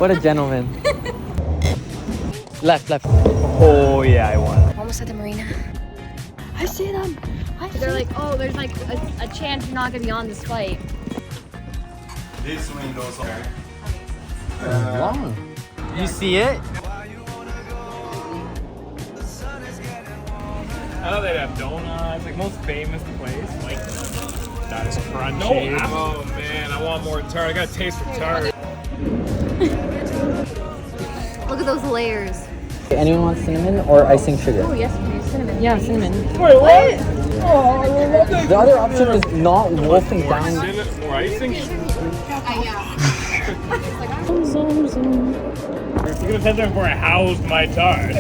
What a gentleman. Left. Oh yeah, I won. Almost at the marina. I see them. They're like, oh, there's like a chance you're not gonna be on this flight. This window's okay. Long. You see it? I know they'd have donuts, like most famous place. Like that is crunchy. No, oh man, I want more tart. I got a taste for tart. Look at those layers. Anyone want cinnamon or icing sugar? Oh, yes, please. Cinnamon. Yeah, cinnamon. Wait, what? Oh, I love that. The other option is not wolfing More down. more icing? If you're gonna tell them where I housed my tart.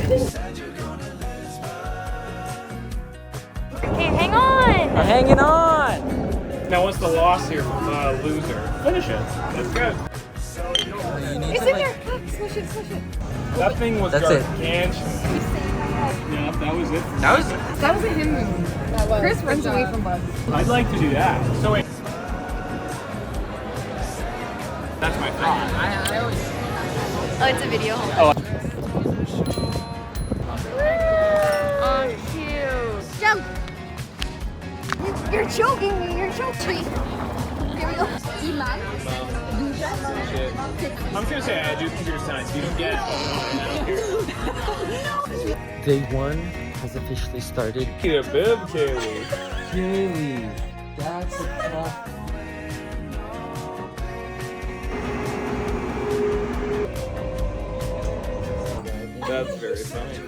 Okay, hang on. I'm hanging on. Now what's the loss here from the loser? Finish it. That's good. It's in there. Smush it. That thing was That's it. gargantuan. Yeah, that was it. That was That was a him move. Chris runs away from bugs. I'd like to do that. So wait. That's my thing. Oh, it's a video. Hold on. Oh. Oh, cute. Jump. You're choking me. You're choking me. Here we go. Iman. I'm just gonna say I do computer science. You don't get it. I don't care. Day 1 has officially started. Get a bib, Kaylee. Really? That's a tough. That's very funny.